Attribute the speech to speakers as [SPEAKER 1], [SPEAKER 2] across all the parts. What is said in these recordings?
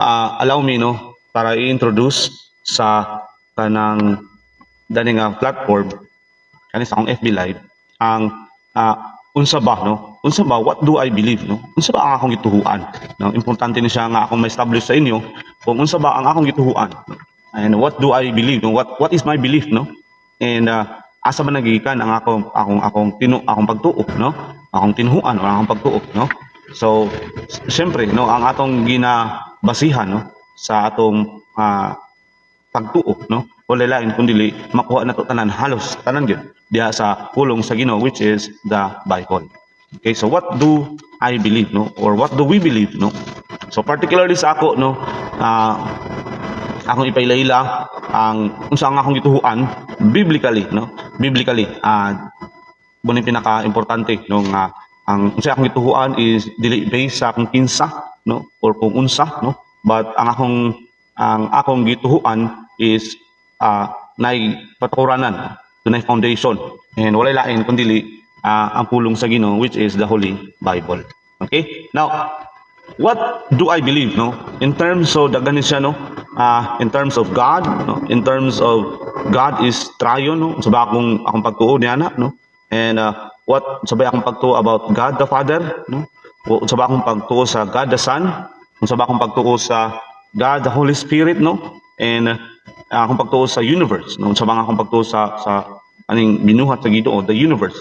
[SPEAKER 1] allow me no para i-introduce sa kanang dani nga platform kani sa akong FB live ang unsa ba no what do I believe no unsa ba ang akong gituhuan no importante ni siya nga akong ma-establish sa inyo kung unsa ba ang akong gituhuan no? And what do I believe no what is my belief no and asa man nagikan ang akong pagtuo no akong tinuhuan o akong pagtuo no so syempre no ang atong ginabasihan no sa atong pagtuo no wala lain kundi makuha nato tanan halos tanan gyud diha sa pulong sa Ginoo which is the Bible. Okay, so what do I believe no or what do we believe no so particularly sa ako no akong ipailaila ang unsa ang akong gituhuan biblically bunay pinaka importante no nga ang unsa akong gituhuan is dili based sa akong kinsa no or kung unsa no but ang akong gituhuan is nay patukuranan dunay foundation and walay lain kundi ang pulong sa Ginoo which is the Holy Bible. Okay, now what do I believe no in terms of daghan siya no in terms of God no in terms of God is triune no sabay akong pagtuo niya no and what sabay akong pagtuo about God the Father no sabay akong pagtuo sa God the Son sabay akong pagtuo sa God the Holy Spirit no and akong pagtuo sa universe no sabay akong pagtuo sa aning binuhat sa Ginoo the universe.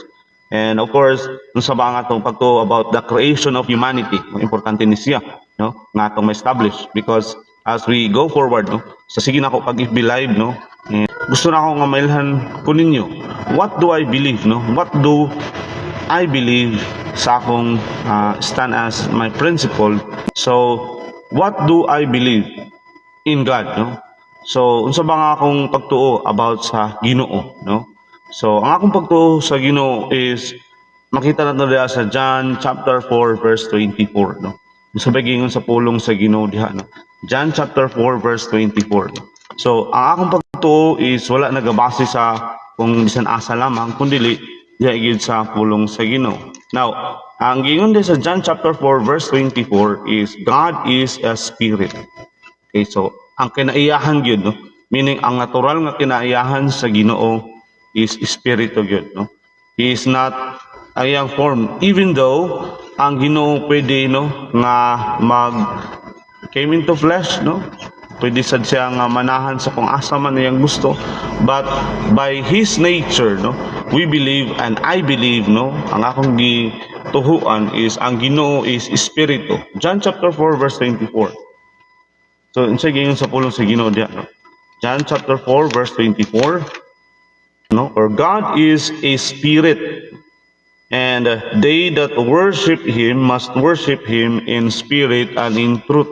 [SPEAKER 1] And of course, nung sa mga atong pagtuo about the creation of humanity, importante ni siya, no? Nga atong ma-establish because as we go forward, no? Sa sige na ako pag-FB live, no? And gusto na ako nga mailhan ko ninyo. What do I believe, no? What do I believe sa akong stand as my principle? So, what do I believe in God, no? So, unsa ba nga akong pagtuo about sa Ginoo, no? So, ang akong pagtuo sa Ginoo is makita nato diha sa John chapter 4 verse 24 no. Sabay gingon sa pulong sa Ginoo diha no. John chapter 4 verse 24. So, ang akong pagtuo is wala nagabase sa kung bisan asa lamang kundi diha gid sa pulong sa Ginoo. Now, ang gingon diha sa John chapter 4 verse 24 is God is a spirit. Okay, so ang kinaiyahan gyud no, meaning ang natural nga kinaiyahan sa Ginoo is spirito gyud no. He is not a young form even though ang Ginoo pwede no nga came into flesh no pwede sad siya nga manahan sa kung asa man niyang gusto but by his nature no we believe and I believe no ang akong gituhuan is ang Ginoo is spirito. John chapter 4 verse 24. So unsa gingon sa pulong sa Ginoo diha no. John chapter 4 verse 24 no, or God is a spirit, and they that worship Him must worship Him in spirit and in truth.